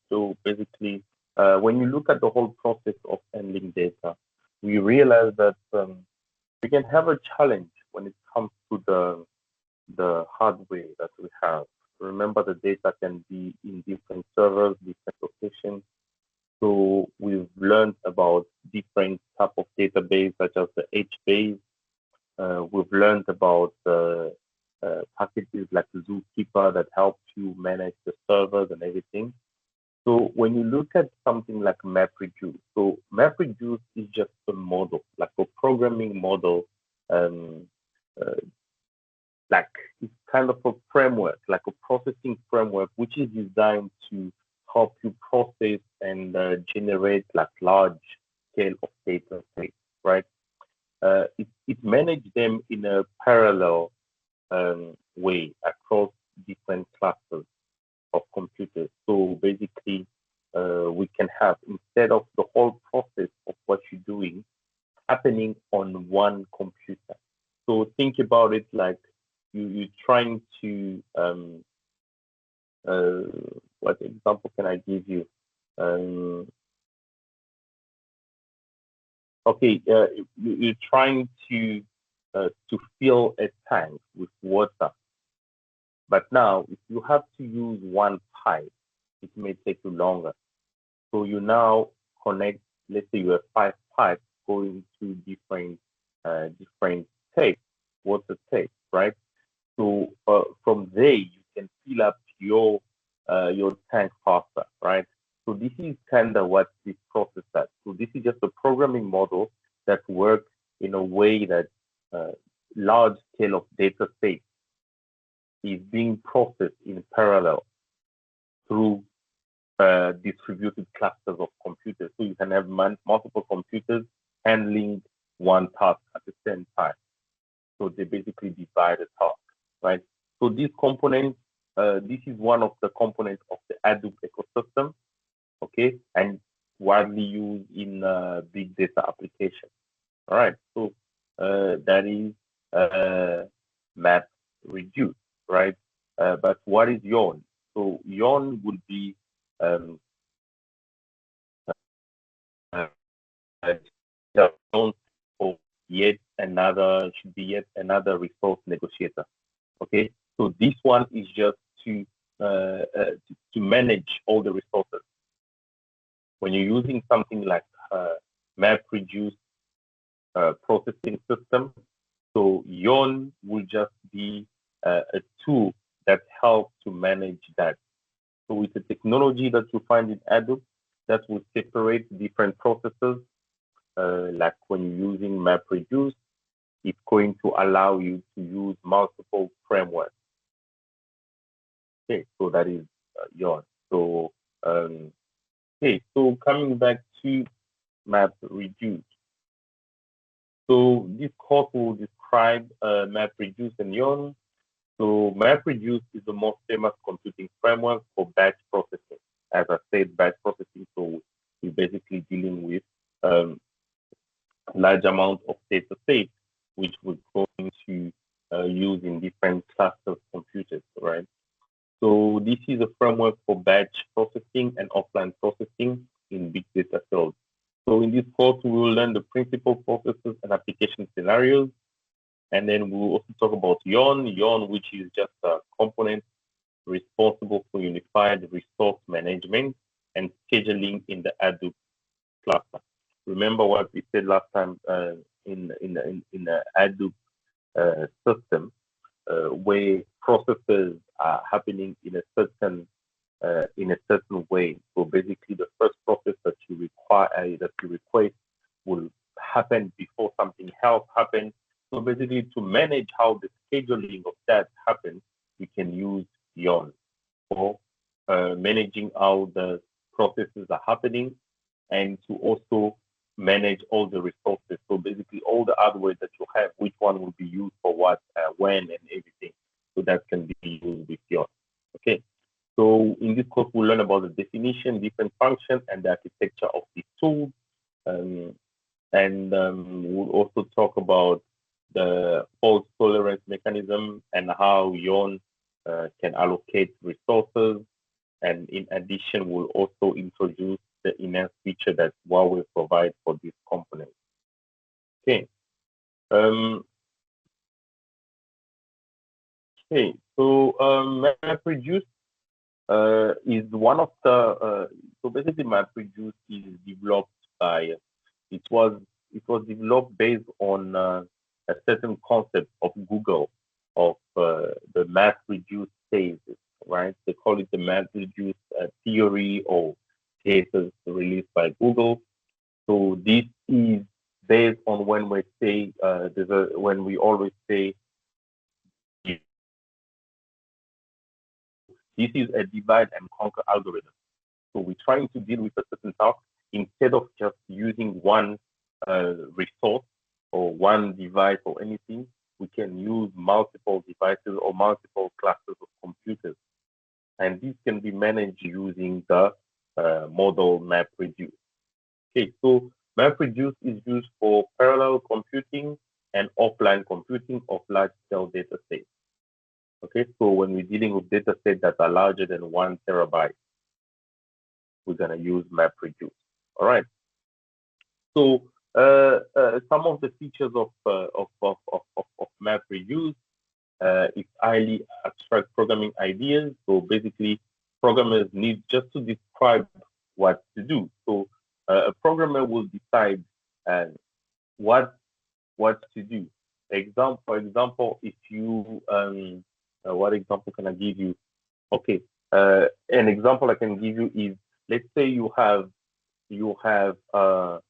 So basically, when you look at the whole process of handling data, we realize that we can have a challenge when it comes to the hardware that we have. Remember, the data can be in different servers, different locations. So we've learned about different type of database, such as the HBase. We've learned about packages like Zookeeper that help you manage the servers and everything. So when you look at something like MapReduce, so MapReduce is just a model, like a programming model, um, uh, like it's kind of a framework, like a processing framework, which is designed to help you process and generate like large scale of data sets, right? It manages them in a parallel way across different clusters of computers. So basically, we can have, instead of the whole process of what you're doing happening on one computer. So think about it like you're trying to, uh, what example can I give you? Um, okay, you're trying to fill a tank with water, but now if you have to use one pipe, it may take you longer. So you now connect, let's say you have five pipes going to different tapes, water tapes, right? So from there you can fill up your tank faster, right? So this is kind of what this process does. So this is just a programming model that works in a way that uh, large scale of data sets is being processed in parallel through distributed clusters of computers. So you can have multiple computers handling one task at the same time. So they basically divide the task, right? So this is one of the components of the Hadoop ecosystem, okay, and widely used in big data applications. All right, so that is map reduce, right? But what is Yarn? So Yarn would be um, uh, known for yet another should be yet another resource negotiator. Okay, so this one is just to manage all the resources. When you're using something like MapReduce processing system, so Yon will just be a tool that helps to manage that. So it's a technology that you find in Hadoop that will separate different processes. Like when you're using MapReduce, it's going to allow you to use multiple frameworks. Okay, so that is Yon. So okay, so coming back to MapReduce. So this course will describe MapReduce and Yon. So MapReduce is the most famous computing framework for batch processing. As I said, batch processing, so we're basically dealing with um, large amount of data sets, which we're going to use in different clusters of computers, right? So this is a framework for batch processing and offline processing in big data fields. So in this course, we will learn the principal processes and application scenarios. And then we'll also talk about Yon, which is just a component responsible for unified resource management and scheduling in the Hadoop cluster. Remember what we said last time in the Hadoop system, where processes are happening in a certain way. So basically, the first process that you require that you request will happen before something else happens. So basically, to manage how the scheduling of that happens, we can use Yon for managing how the processes are happening and to also manage all the resources. So basically, all the hardware that you have, which one will be used for what, when, and everything. So that can be used with Yon. Okay. So in this course, we'll learn about the definition, different functions, and the architecture of these tools. Um, and we'll also talk about the fault tolerance mechanism and how Yon can allocate resources. And in addition, we'll also introduce the enhanced feature that Huawei provides for this component. Okay. Okay. So MapReduce is one of the so basically MapReduce is developed by it was developed based on a certain concept of Google of the MapReduce cases, right? They call it the MapReduce theory or cases released by Google. So this is based on when we say when we always say this is a divide and conquer algorithm. So we're trying to deal with a certain task instead of just using one resource or one device or anything. We can use multiple devices or multiple classes of computers, and this can be managed using the model MapReduce. Okay, so MapReduce is used for parallel computing and offline computing of large-scale data sets. Okay, so when we're dealing with data sets that are larger than 1 terabyte, we're gonna use MapReduce. All right. So some of the features of MapReduce is highly abstract programming ideas. So basically, programmers need just to describe what to do. So a programmer will decide what to do. For example, if you what example can I give you? Okay, an example I can give you is, let's say you have a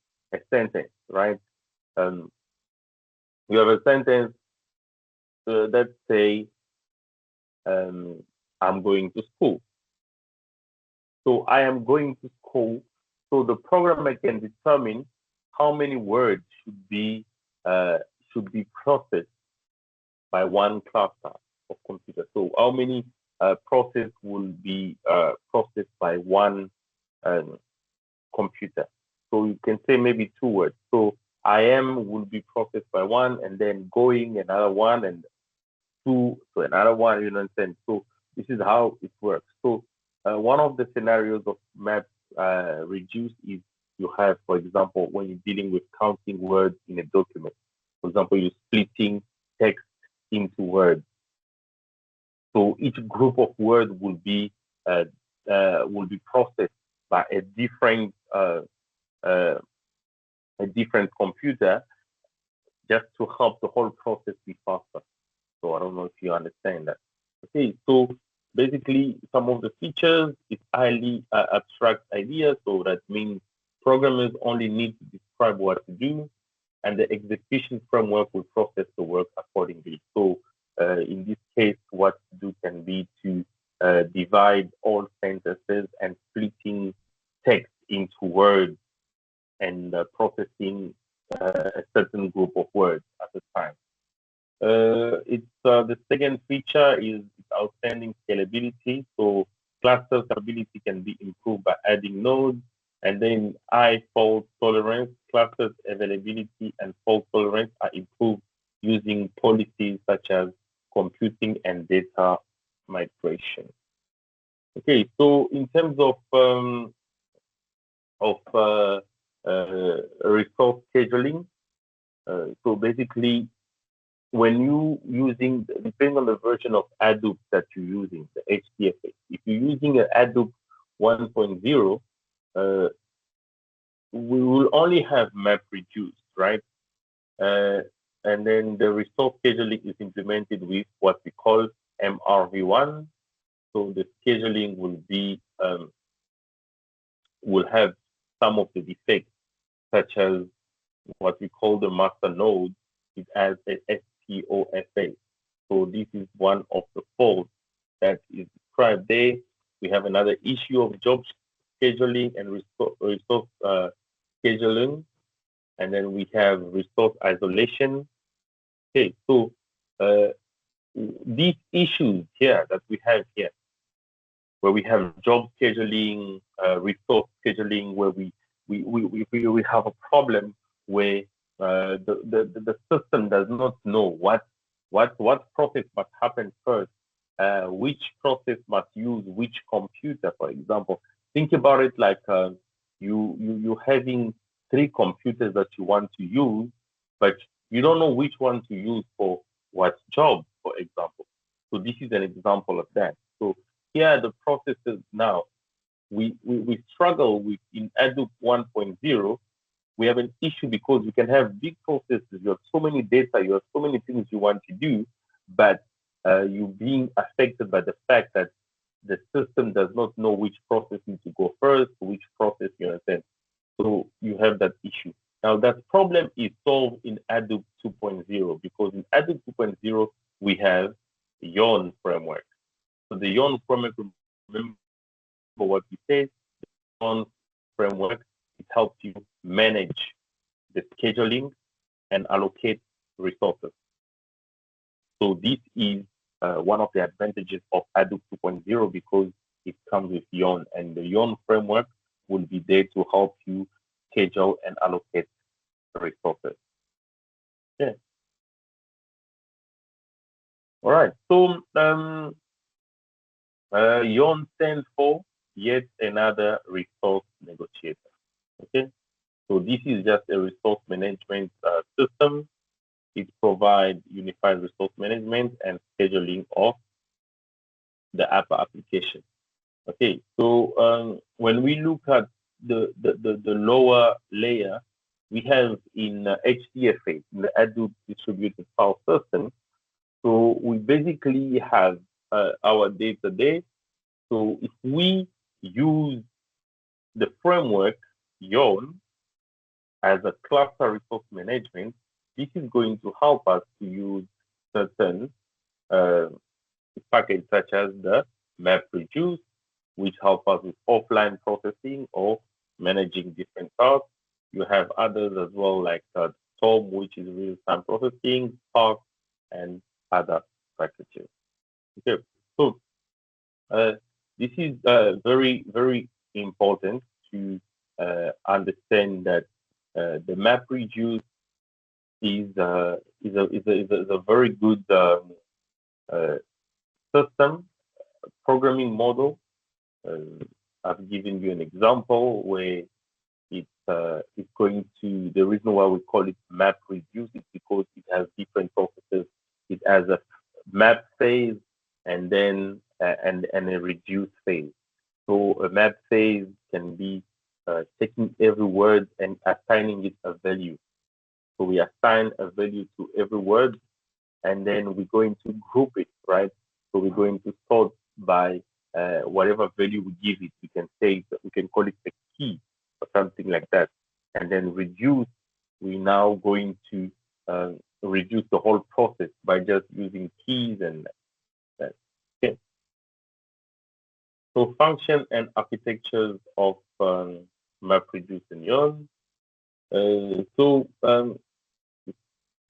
sentence, right? Um, you have a sentence that say, I'm going to school. So I am going to school. So the programmer can determine how many words should be processed by one cluster of computer. So how many process will be processed by one computer. So you can say maybe 2 words. So I am will be processed by one, and then going another one, and two to another one. You understand? So this is how it works. So one of the scenarios of map reduce is you have, for example, when you're dealing with counting words in a document. For example, you're splitting text into words. So each group of words will be processed by a different computer, just to help the whole process be faster. So I don't know if you understand that. Okay, so basically some of the features is highly abstract ideas. So that means programmers only need to describe what to do, and the execution framework will process the work accordingly. So in this case, what to do can be to divide all sentences and splitting text into words and processing a certain group of words at a time. It's the second feature is outstanding scalability. So cluster stability can be improved by adding nodes, and then high fault tolerance. Clusters availability and fault tolerance are improved using policies such as computing and data migration. Okay, so in terms of resource scheduling, so basically when you using, depending on the version of Hadoop that you're using, the HDFS, if you're using a Hadoop 1.0, we will only have MapReduce, right? And then the resource scheduling is implemented with what we call MRV1. So the scheduling will have some of the defects, such as what we call the master node. It has a SPOFA. So this is one of the faults that is described there. We have another issue of job scheduling and resource scheduling, and then we have resource isolation. Okay, so these issues here that we have here, where we have job scheduling, resource scheduling, where we have a problem where the system does not know what process must happen first which process must use which computer, for example. Think about it like you having three computers that you want to use, but you don't know which one to use for what job, for example. So this is an example of that. So here the processes now we struggle with in Hadoop 1.0. We have an issue because you can have big processes. You have so many data. You have so many things you want to do, but you being affected by the fact that the system does not know which process needs to go first, which process you understand. So you have that issue. Now that problem is solved in Hadoop 2.0 because in Hadoop 2.0 we have the Yarn framework. So the Yarn framework, remember what we said, the Yarn framework, it helps you manage the scheduling and allocate resources. So this is one of the advantages of Hadoop 2.0 because it comes with Yarn, and the Yarn framework will be there to help you schedule and allocate resources. Yeah. All right. So Yarn stands for yet another resource negotiator. Okay. So this is just a resource management system. It provides unified resource management and scheduling of the app application. Okay, so when we look at the lower layer, we have in HDFA, in the Hadoop distributed file system. So we basically have our day-to-day. So if we use the framework Yarn as a cluster resource management, this is going to help us to use certain uh, packages such as the MapReduce, which help us with offline processing or managing different tasks. You have others as well, like Storm, which is real-time processing, Spark, and other packages. Okay, so uh, this is very, very important to understand that the MapReduce is a very good uh, system programming model. I've given you an example where it's going to, the reason why we call it map reduce is because it has different processes. It has a map phase and then and a reduce phase. So a map phase can be taking every word and assigning it a value. So we assign a value to every word and then we're going to group it, right? So we're going to sort by whatever value we give it. We can say we can call it a key or something like that, and then reduce. We're now going to reduce the whole process by just using keys and that. Okay. So function and architectures of MapReduce and Yarn.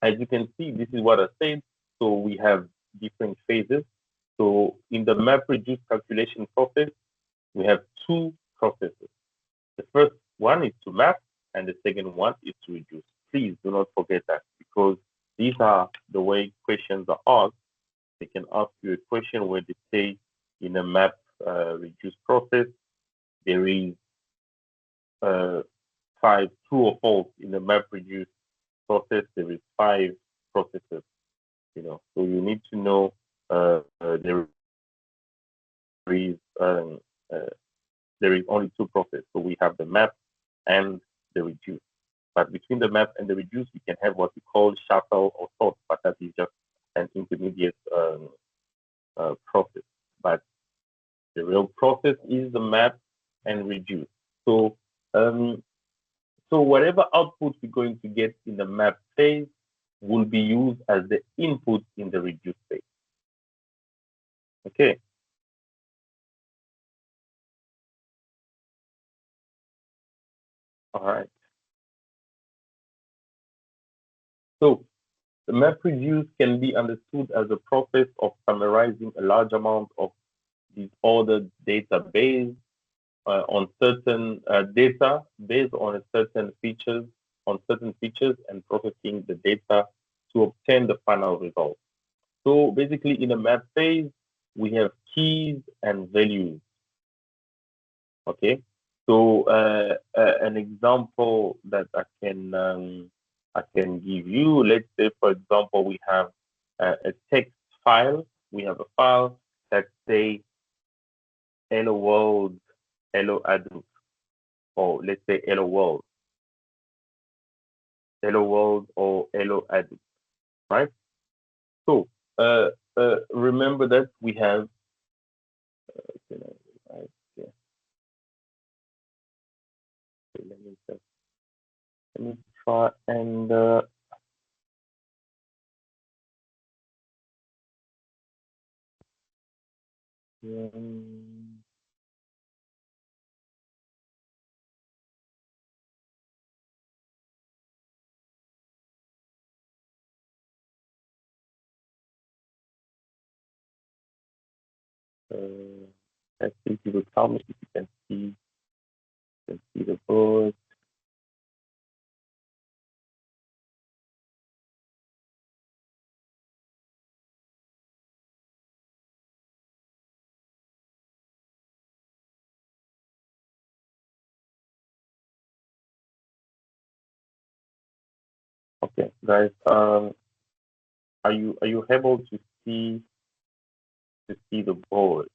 As you can see, this is what I said. So we have different phases. So in the MapReduce calculation process, we have two processes. The first one is to map, and the second one is to reduce. Please do not forget that because these are the way questions are asked. They can ask you a question where they say in a map reduce process, there is five true or false. In the map reduce process, there is five processes. So you need to know there is um, uh, there is only two processes. So we have the map and the reduce. But between the map and the reduce, we can have what we call shuffle or sort, but that is just an intermediate process. But the real process is the map and reduce. So so whatever output we're going to get in the map phase will be used as the input in the reduce phase. Okay. All right. So the MapReduce can be understood as a process of summarizing a large amount of disordered database on certain data based on certain features and processing the data to obtain the final result. So basically in a map phase, we have keys and values. Okay, so an example that I can give you. Let's say, for example, we have a text file. We have a file that say hello world, hello adult, or let's say hello world, or hello adult, right? So remember that we have. Right, yeah, okay, let me try and um, let's see if you will tell me if you can see the board. Okay, guys, are you able to see the board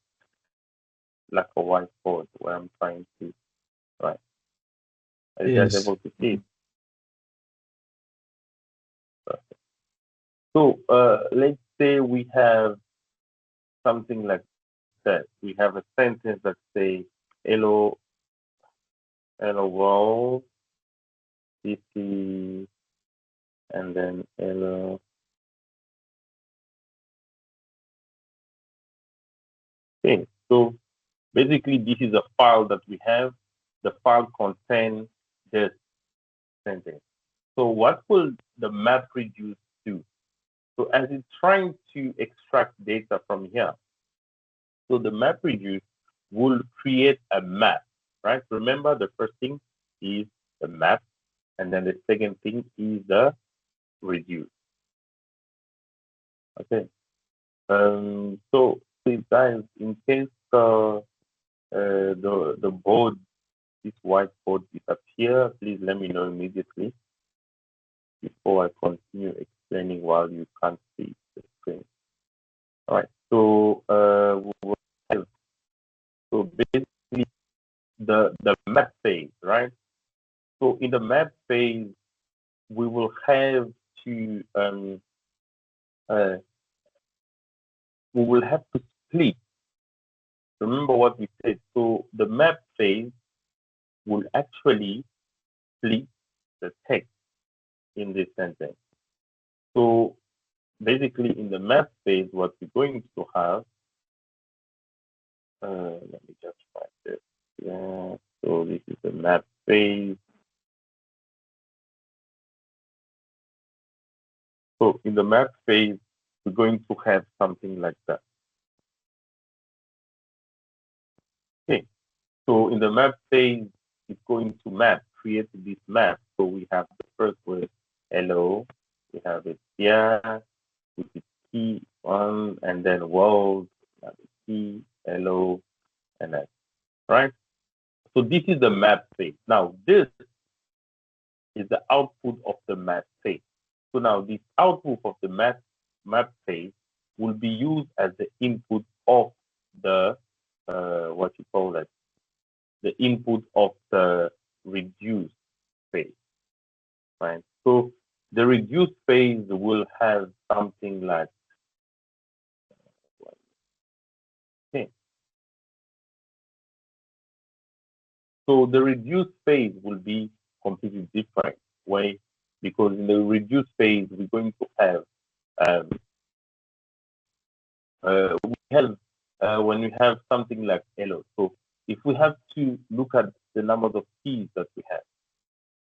like a whiteboard where I'm trying to write? Are you guys Yes. able to see it? So let's say we have something like that. We have a sentence that say hello, hello world, city, and then hello. Okay, so basically this is a file that we have. The file contains this sentence. So what will the map reduce do? So as it's trying to extract data from here, so the map reduce will create a map, right? Remember the first thing is the map, and then the second thing is the reduce. Okay. So please guys, in case the board, this whiteboard disappear, please let me know immediately before I continue explaining while you can't see the screen. All right. So we will have, so basically the map phase, right? So in the map phase, we will have to uh, we will have to split. Remember what we said. So the map phase will actually split the text in this sentence. So basically, in the map phase, what we're going to have, let me just find this. Yeah. So this is the map phase. So in the map phase, we're going to have something like that. Okay. So in the map phase, it's going to create this map. So we have the first word, hello. We have it here, which is key one, and then world, key, hello, and that, right? So this is the map phase. Now this is the output of the map phase. So now this output of the map phase will be used as the input of the what you call that, the input of the reduced phase, right? So the reduced phase will have something like, okay. So the reduced phase will be completely different way, because in the reduced phase we're going to have um, we have when we have something like hello. So if we have to look at the numbers of keys that we have,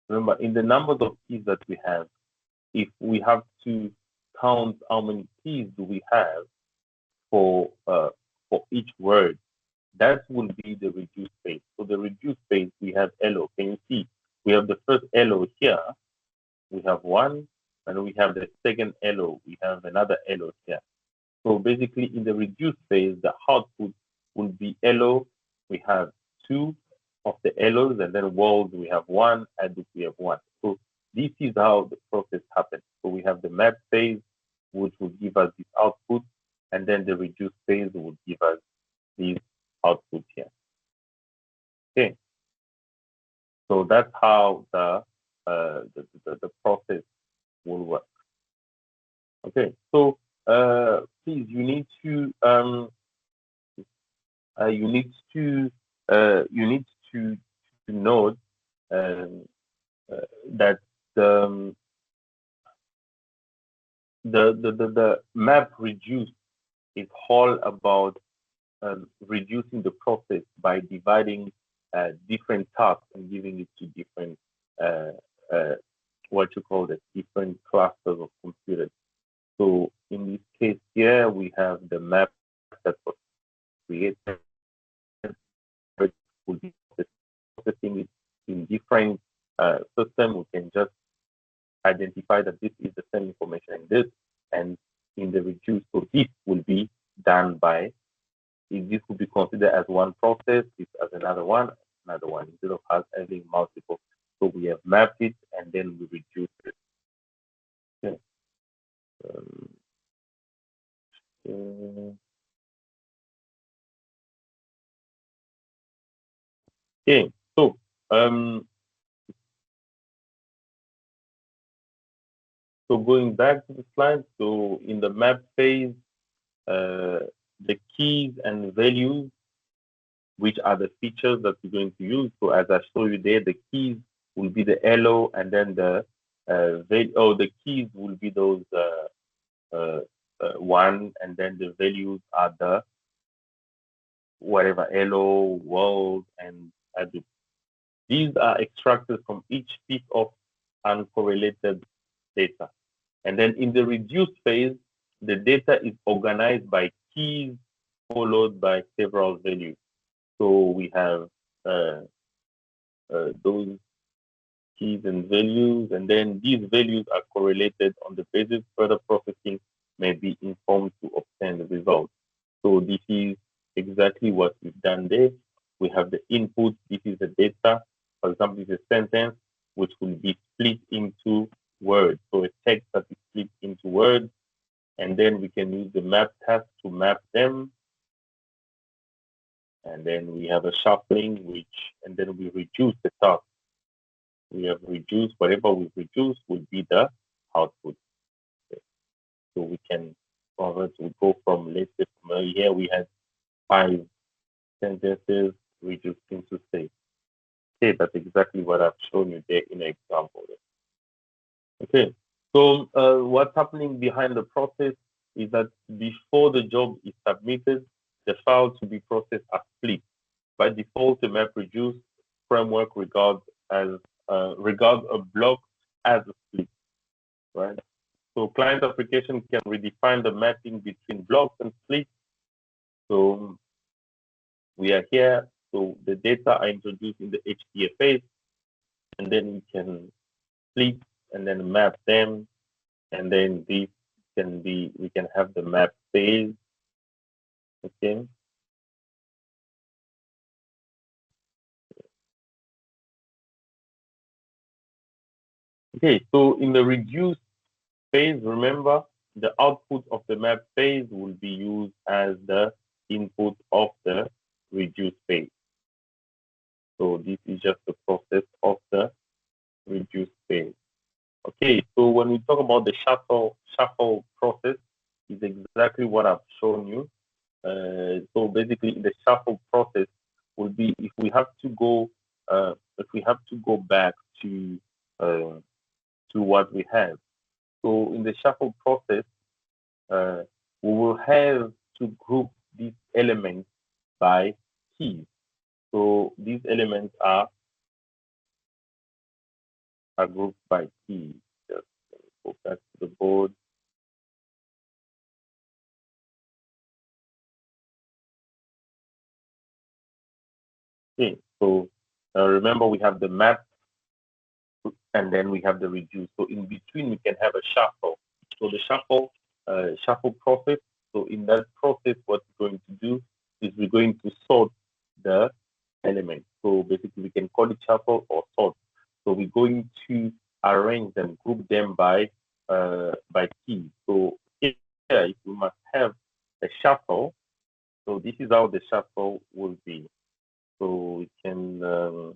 remember in the numbers of keys that we have, if we have to count how many keys do we have for each word, that will be the reduced phase. So the reduced phase, we have hello. Can you see? We have the first hello here. We have one, and we have the second hello. We have another hello here. So basically, in the reduced phase, the output will be hello. We have two of the hellos, and then world we have one, and we have one. So this is how the process happens. So we have the map phase, which will give us this output, and then the reduced phase will give us this output here. Okay. So that's how the process will work. Okay. So please, you need to you need to note um, that the map reduce is all about reducing the process by dividing different tasks and giving it to different uh, uh, what you call it, different clusters of computers. So in this case here, we have the map that was created, which will be processing it in different systems. We can just identify that this is the same information in this, and in the reduce, so this will be done by, if this would be considered as one process, this as another one, instead of having multiple. So we have mapped it and then we reduce it. Okay. Okay. So um, so going back to the slide, so in the map phase, the keys and values, which are the features that we're going to use. So as I show you there, the keys will be the hello, and then the keys will be those uh, one, and then the values are the whatever hello, world, and Hadoop. These are extracted from each piece of uncorrelated data. And then in the reduced phase, the data is organized by keys followed by several values. So we have those keys and values, and then these values are correlated on the basis further processing may be informed to obtain the result. So this is exactly what we've done there. We have the input, this is the data. For example, this is a sentence which will be split into words. So a text that is split into words, and then we can use the map task to map them. And then we have a shuffling, and then we reduce the task. We have reduced, whatever we reduce will be the output. Okay. So we can convert, we go from, let's say, from here we had 5 sentences reduced into 6. Okay, that's exactly what I've shown you there in an example. Okay, so what's happening behind the process is that before the job is submitted, the file to be processed are split. By default, the MapReduce framework regards a block as a split, right? So client application can redefine the mapping between blocks and splits. So we are here. So the data are introduced in the HDFA, and then we can split and then map them, and then this can be, we can have the map phase. Okay. Okay, so in the reduced phase, remember the output of the map phase will be used as the input of the reduced phase. So this is just the process of the reduced phase. Okay, so when we talk about the shuffle process, is exactly what I've shown you. So basically, the shuffle process will be if we have to go back to what we have. So in the shuffle process, we will have to group these elements by keys. So these elements are grouped by keys. Just go back to the board. Okay, so remember we have the map and then we have the reduce. So in between we can have a shuffle. So the shuffle process. So in that process, what we're going to do is we're going to sort the elements. So basically, we can call it shuffle or sort. So we're going to arrange them, group them by key. So here, if we must have a shuffle, so this is how the shuffle will be. So we can the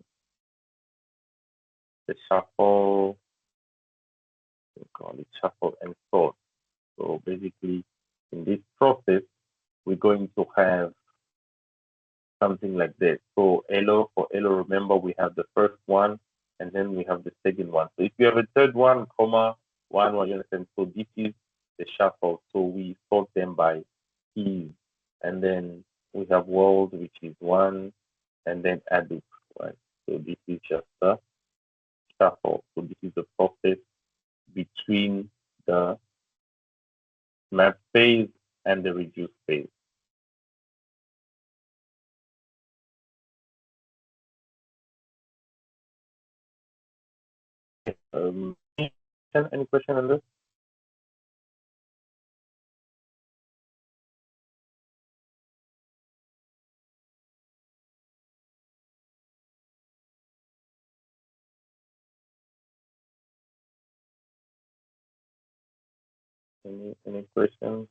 shuffle, we call it shuffle and sort. So basically, in this process, we're going to have something like this. So Elo, for Elo, remember we have the first one and then we have the second one. So if you have a third one, comma, one, you understand? So this is the shuffle. So we sort them by keys. And then we have world, which is one, and then Hadoop, right? So this is just the shuffle. So this is the process between the map phase and the reduce phase. Any question on this? Any questions?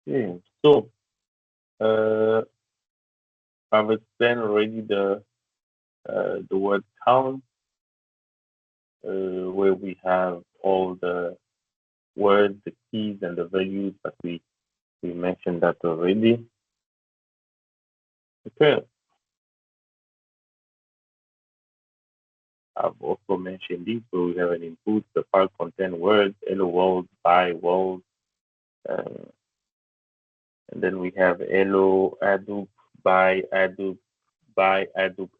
Yeah. So I've explained already the word count, where we have all the words, the keys, and the values that we mentioned that already. Okay. I've also mentioned this. So we have an input. The file contain words, hello world, by world, uh, and then we have hello Hadoop, by Hadoop,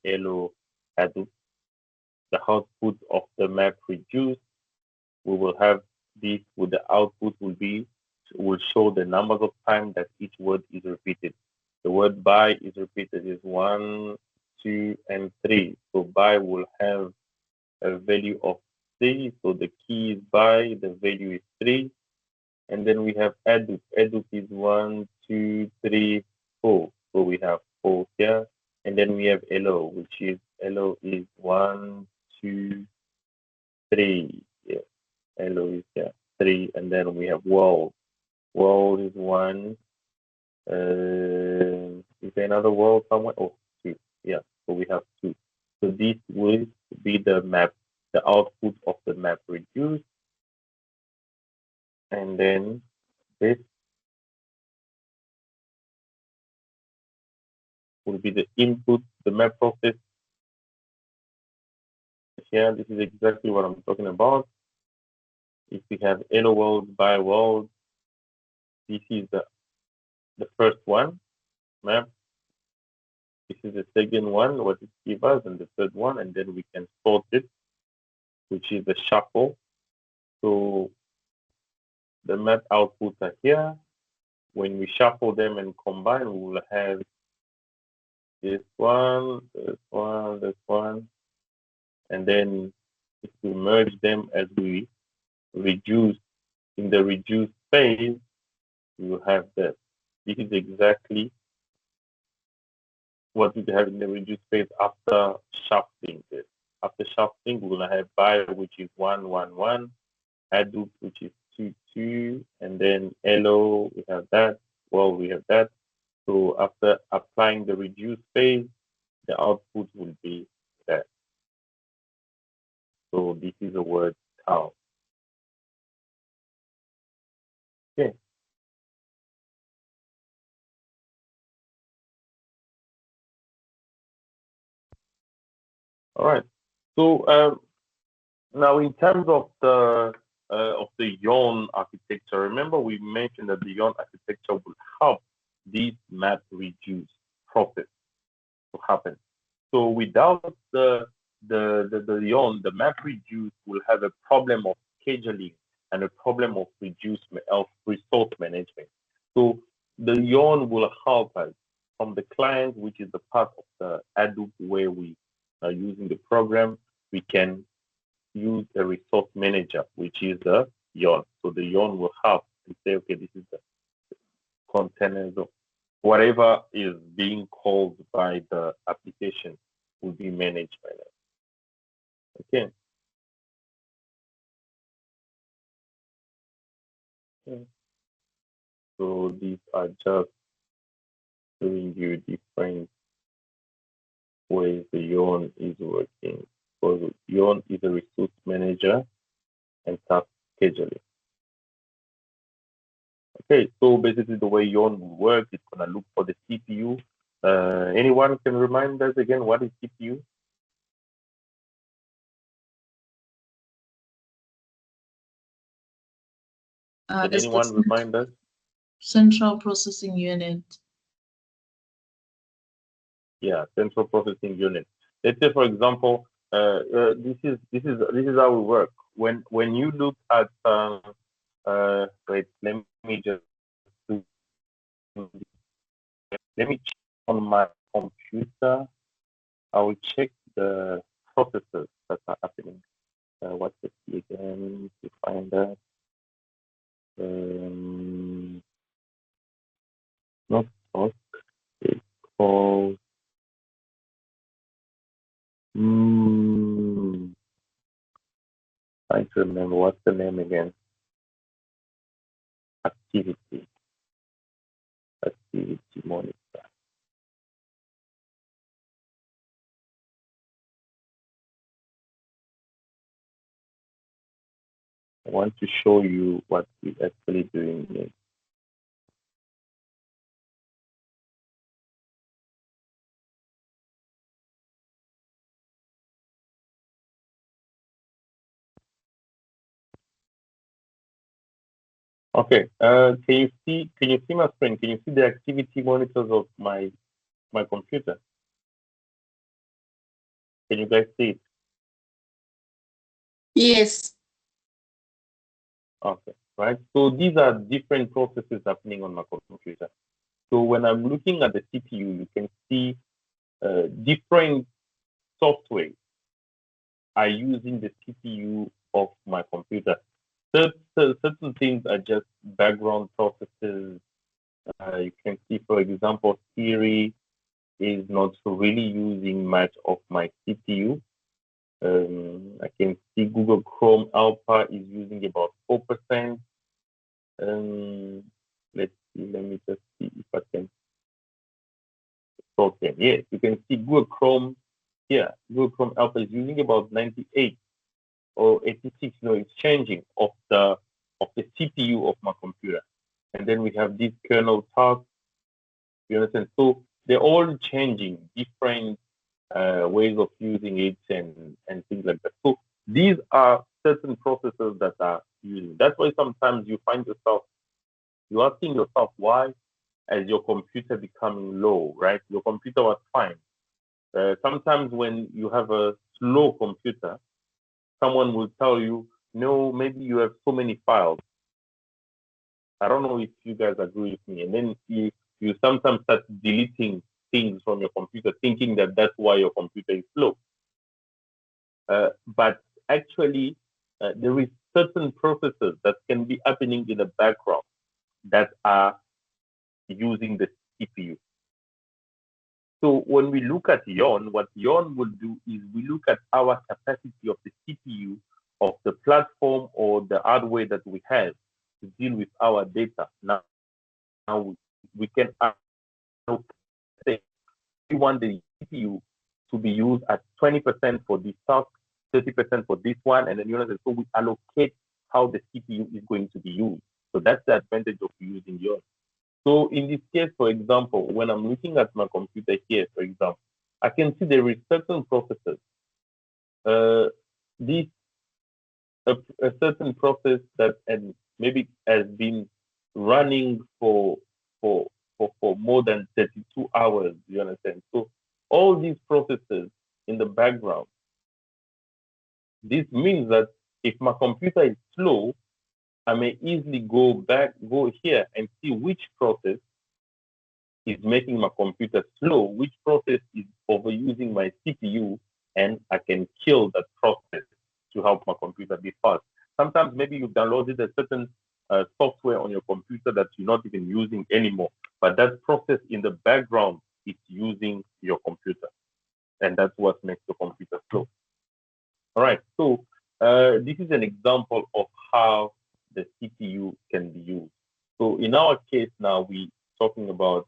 hello Hadoop. The output of the map reduced. We will have this with the output will show the numbers of times that each word is repeated. The word by is repeated is 1, 2, and 3. So by will have a value of 3. So the key is by, the value is 3. And then we have Hadoop. Hadoop is 1, 2, 3, 4. So we have 4 here. And then we have hello, which is hello is 1, 2, 3. Yeah. Hello is yeah, 3. And then we have world. World is 1. Is there another world somewhere? Oh, 2. Yeah. So we have 2. So this will be the map, the output of the map reduced. And then this will be the input, the map process. Here, this is exactly what I'm talking about. If we have hello world, by world, this is the first one, map. This is the second one, what it gives us, and the third one, and then we can sort it, which is the shuffle. So the map outputs are here. When we shuffle them and combine, we will have this one, this one, this one, and then if we merge them as we reduce in the reduced phase, we will have this. This is exactly what we have in the reduced phase after shuffling this. After shuffling, we will have by, which is 1, 1, 1, Hadoop, which is 2, 2, and then hello, we have that, well, we have that. So after applying the reduced phase, the output will be that. So this is a word count. Okay. All right. So now in terms of the yarn architecture, remember we mentioned that the yarn architecture will help this map reduce process to happen. So without the yarn, the map reduce will have a problem of scheduling and a problem of resource management. So the yarn will help us. from the client, which is the part of the Hadoop where we are using the program, we can use a resource manager, which is the Yarn. So the Yarn will have and say, okay, this is the containers of whatever is being called by the application will be managed by that. Okay. So these are just showing you different ways the Yarn is working. So Yarn is a resource manager and task scheduling. Okay, so basically the way Yarn will work, it's gonna look for the CPU. Anyone can remind us again what is CPU? Can anyone remind us? Central processing unit. Yeah, central processing unit. Let's say, for example, this is how we work. When you look at wait, let me just let me check on my computer. I will check the processes that are happening. What's the key again to find that? Not task. It's called. Trying to remember what's the name again. Activity monitor. I want to show you what we're actually doing here. Okay. Can you see my screen? Can you see the activity monitors of my computer? Can you guys see it? Yes. Okay. Right. So these are different processes happening on my computer. So when I'm looking at the CPU, you can see different software are using the CPU of my computer. Certain things are just background processes. You can see, for example, Siri is not really using much of my CPU. I can see Google Chrome Alpha is using about 4%. Let's see, let me just see if I can. Okay, yes, you can see Google Chrome. Yeah, Google Chrome Alpha is using about 98 or 86. No, it's changing of the CPU of my computer. And then we have this kernel task. You understand? So they're all changing different ways of using it and things like that. So these are certain processes that are using. That's why sometimes you find yourself, you're asking yourself why is your computer becoming low, right? Your computer was fine. Sometimes when you have a slow computer, someone will tell you, no, maybe you have so many files. I don't know if you guys agree with me. And then you sometimes start deleting things from your computer, thinking that that's why your computer is slow. But actually, there is certain processes that can be happening in the background that are using the CPU. So when we look at Yarn, what Yarn will do is we look at our capacity of the CPU, of the platform or the hardware that we have to deal with our data. Now we can say we want the CPU to be used at 20% for this task, 30% for this one, and then so we allocate how the CPU is going to be used. So that's the advantage of using Yarn. So in this case, for example, when I'm looking at my computer here, for example, I can see there is certain processes. This a certain process that and maybe has been running for more than 32 hours. You understand? So all these processes in the background. This means that if my computer is slow, I may easily go here and see which process is making my computer slow, which process is overusing my CPU, and I can kill that process to help my computer be fast. Sometimes maybe you've downloaded a certain software on your computer that you're not even using anymore, but that process in the background is using your computer, and that's what makes the computer slow. All right, so this is an example of how the CPU can be used. So in our case now, we talking about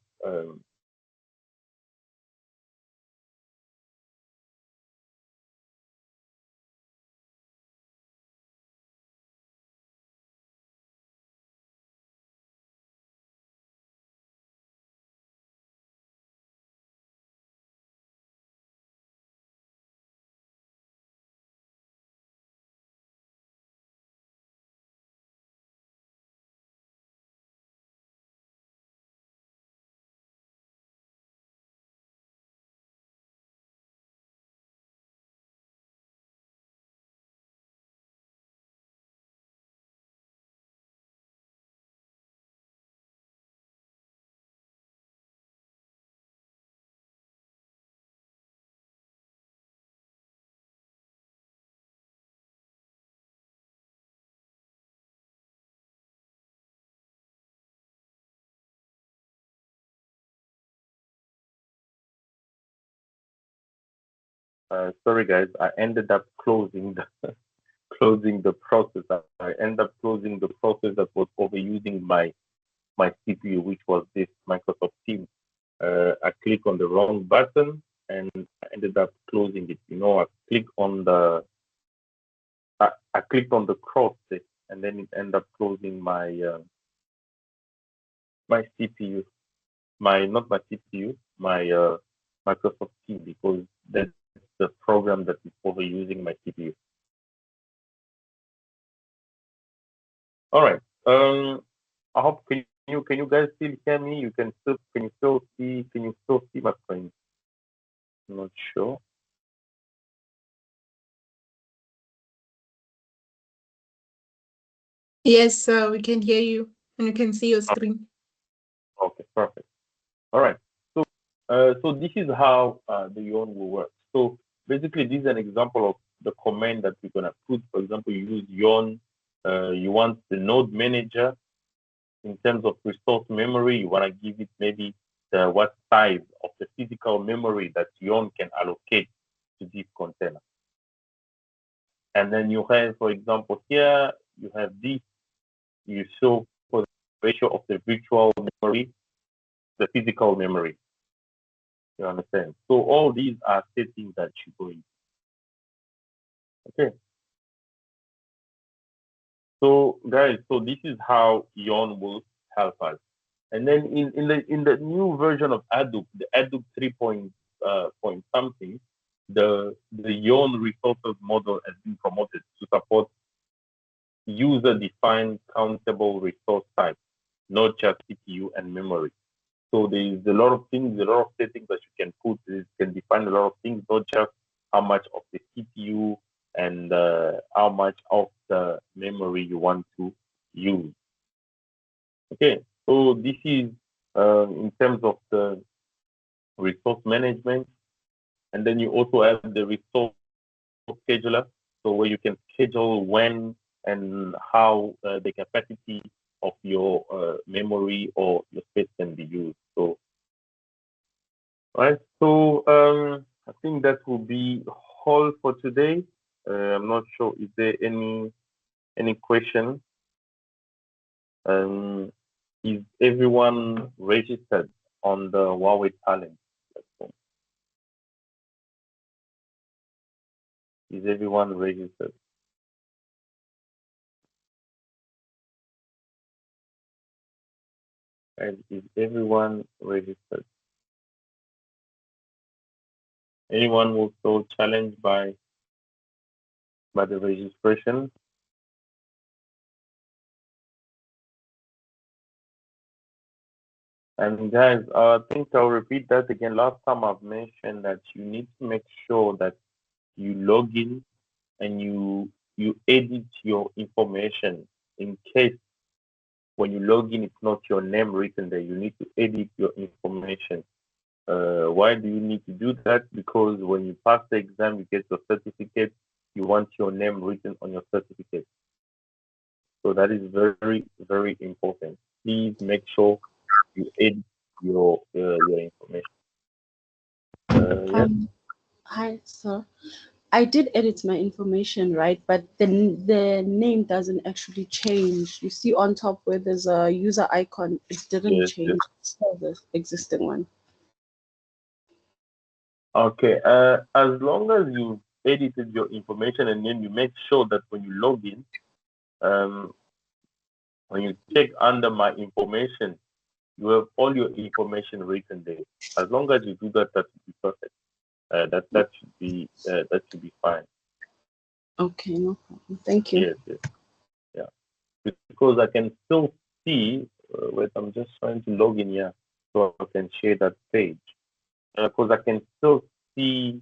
sorry guys, I ended up closing the closing the process. I ended up closing the process that was overusing my CPU, which was this Microsoft Teams. I clicked on the wrong button and I ended up closing it. I clicked on I clicked on the cross it, and then it ended up closing my CPU, my not my CPU, my Microsoft Teams, because that's the program that is overusing my CPU. All right. I hope can you guys still hear me? Can you still see my screen? I'm not sure. Yes, we can hear you and you can see your screen. Okay, perfect. All right. So so this is how the yawn will work. So basically, this is an example of the command that we're gonna put. For example, you use yawn. You want the node manager in terms of resource memory. You want to give it maybe what size of the physical memory that yawn can allocate to this container. And then you have, for example, here you have this. You show for the ratio of the virtual memory, the physical memory. You understand? So all these are settings that you go in. Okay. So guys, so this is how Yawn will help us. And then in the new version of Hadoop, the Hadoop 3 point something, the Yawn resources model has been promoted to support user-defined countable resource types, not just CPU and memory. So there's a lot of things, a lot of settings that you can put. You can define a lot of things, not just how much of the CPU and how much of the memory you want to use. Okay, so this is in terms of the resource management, and then you also have the resource scheduler, so where you can schedule when and how the capacity of your memory or your space can be used. So right. So I think that will be all for today. I'm not sure is there any question. Um, is everyone registered on the Huawei Talent platform? Is everyone registered? And is everyone registered? Anyone who so challenged by the registration? And guys, I think I'll repeat that again. Last time I've mentioned that you need to make sure that you log in and you edit your information in case when you log in, it's not your name written there. You need to edit your information. Why do you need to do that? Because when you pass the exam, you get your certificate. You want your name written on your certificate. So that is very, very important. Please make sure you edit your information. Yeah. Hi, sir. I did edit my information, right? But the name doesn't actually change. You see on top where there's a user icon, it didn't Yes. change. Yes. It's still the existing one. Okay. As long as you edited your information and then you make sure that when you log in, um, when you check under my information, you have all your information written there. As long as you do that, that should be perfect. That should be fine. Okay, no problem. Thank you. Yes, yes, yeah. Because I can still see. Wait, I'm just trying to log in here so I can share that page. Because I can still see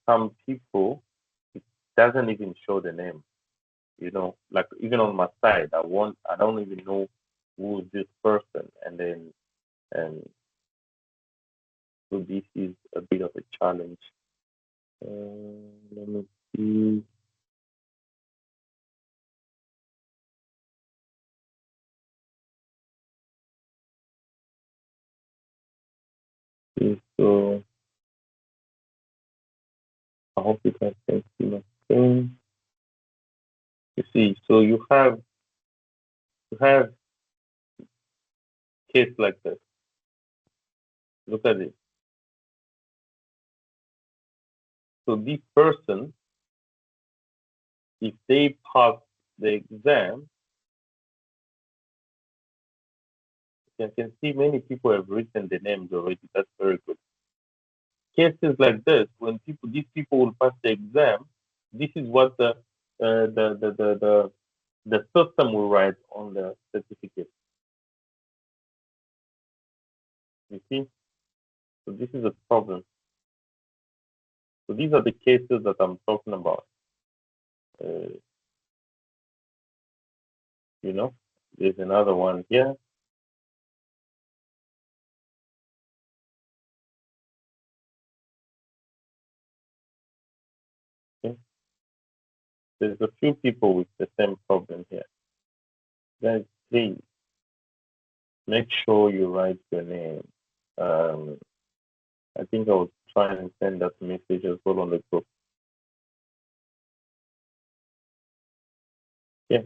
some people. It doesn't even show the name. Like even on my side, I don't even know who's this person, and then and so this is a bit of a challenge. Let me see. Okay, so I hope you guys can see my screen. You see, so you have case like this. Look at it. So this person, if they pass the exam, you can see many people have written the names already. That's very good. Cases like this, when these people will pass the exam, this is what the system will write on the certificate. You see, so this is a problem. So these are the cases that I'm talking about. Uh, there's another one here. Okay. There's a few people with the same problem here. Guys, please make sure you write your name. Um, I think I will try and send that message as well on the group. Yeah.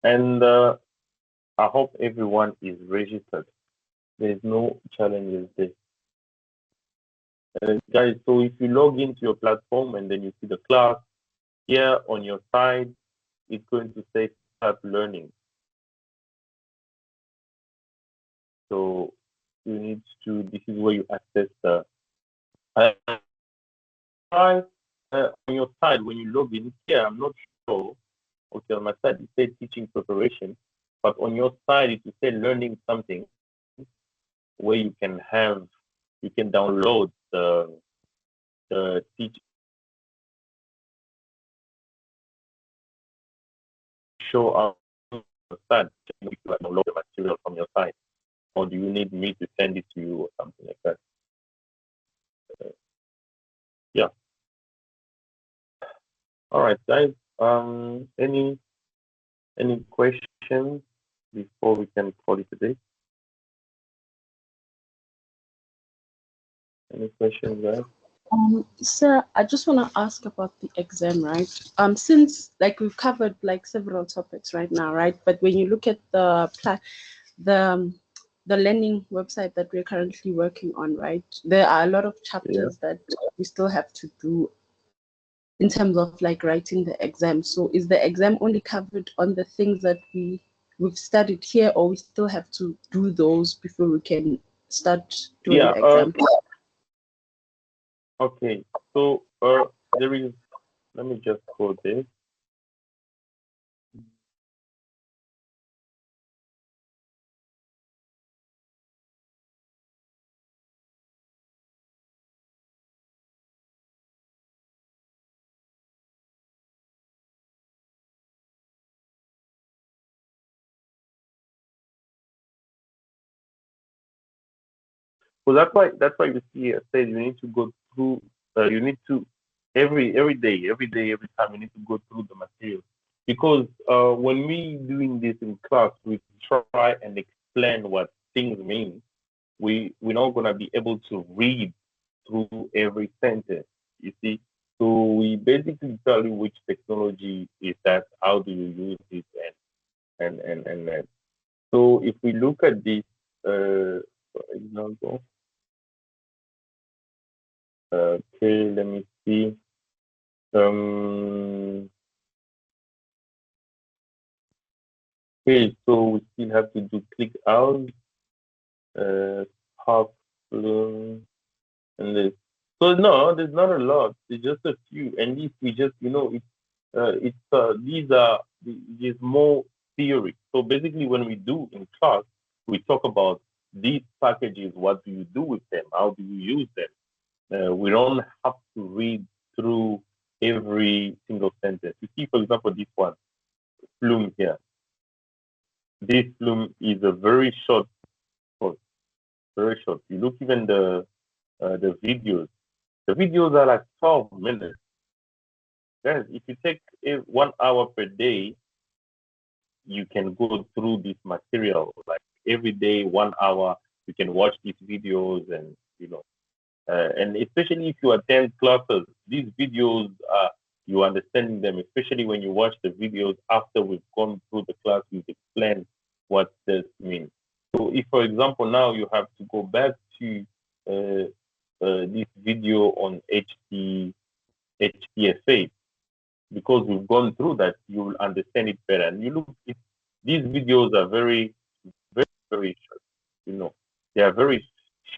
And I hope everyone is registered. There's no challenges there. Guys, so if you log into your platform and then you see the class, here on your side, it's going to say start learning. So this is where you access the on your side when you log in here. I'm not sure. Okay, on my side it says teaching preparation, but on your side it will say learning something, where you can download the teach show up on the side. You can download the material from your side, or do you need me to send it to you or something like that? Yeah. All right, guys. Any questions before we can call it a day? Any questions, guys? Sir, I just want to ask about the exam, right? Since like we've covered like several topics right now, right? But when you look at the the learning website that we're currently working on, right? There are a lot of chapters that we still have to do in terms of like writing the exam. So is the exam only covered on the things that we've studied here, or we still have to do those before we can start doing Yeah. the exam? Okay. So there is. Let me just quote this. So that's why you see I said you need to go through you need to every time you need to go through the material because when we doing this in class we try and explain what things mean we're not gonna be able to read through every sentence. You see, so we basically tell you which technology is that, how do you use it, and. So if we look at this, for example, okay, let me see. Um, okay, so we still have to do click out, pop, bloom, and this. So no, there's not a lot. There's just a few, and these we just these are these more theory. So basically, when we do in class, we talk about these packages. What do you do with them? How do you use them? We don't have to read through every single sentence. You see, for example, this one, plume here. This plume is a short, very short. You look even the videos. The videos are like 12 minutes. Guys, if you take 1 hour per day, you can go through this material. Like every day, 1 hour, you can watch these videos and and especially if you attend classes, these videos you understanding them, especially when you watch the videos after we've gone through the class, we've explained what this means. So if, for example, now you have to go back to uh, this video on HTFA, because we've gone through that, you will understand it better. And you look, these videos are very, very, very short. They are very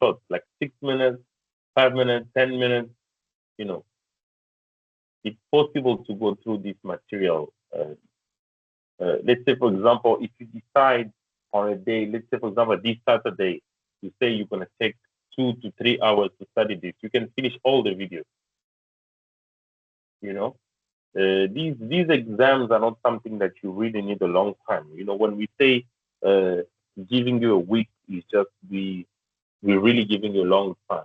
short, like 6 minutes, 5 minutes, 10 minutes. You know, it's possible to go through this material. Let's say, for example, if you decide on a day, let's say, for example, this Saturday, you say you're going to take 2 to 3 hours to study this, you can finish all the videos. You know, these exams are not something that you really need a long time. When we say giving you a week is just we're really giving you a long time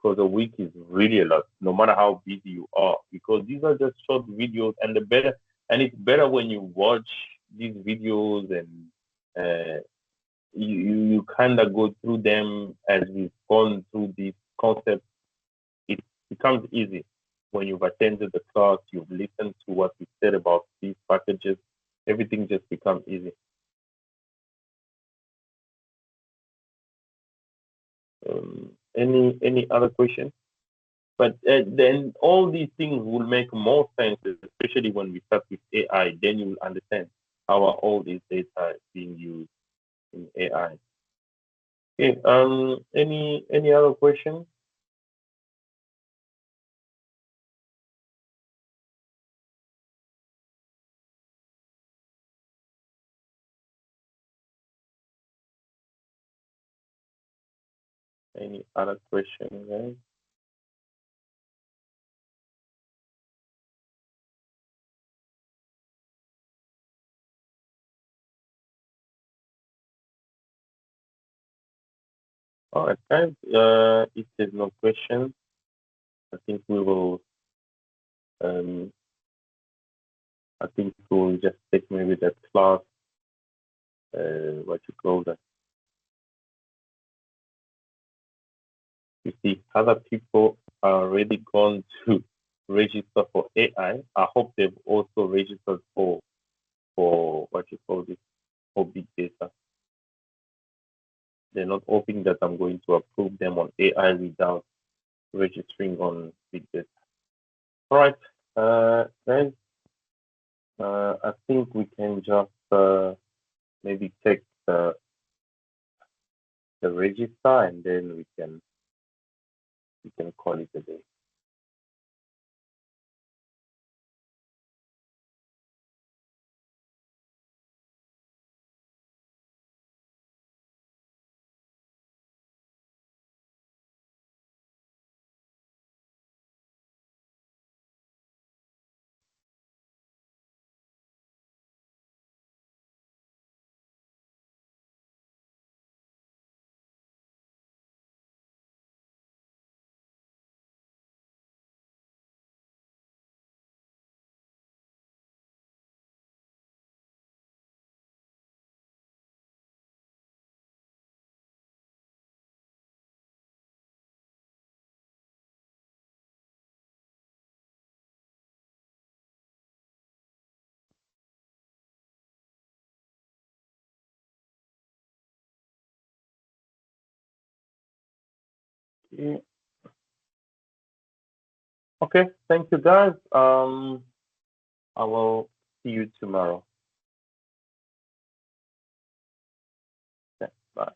because a week is really a lot, no matter how busy you are, because these are just short videos, and it's better when you watch these videos and you kind of go through them as we've gone through these concepts. It becomes easy when you've attended the class, you've listened to what we said about these packages, everything just becomes easy. Any other questions? But then all these things will make more sense, especially when we start with AI. Then you will understand how are all these data being used in AI. Okay. Any other questions? Any other questions, guys? All right, guys. If there's no questions, I think we will. Um, I think we'll just take maybe that class. What you call that? You see, other people are already gone to register for AI. I hope they've also registered for what you call this, for big data. They're not hoping that I'm going to approve them on AI without registering on big data. All right, guys. I think we can just maybe take the register and then we can call it a day. Yeah. Okay, thank you guys. I will see you tomorrow. Okay, bye.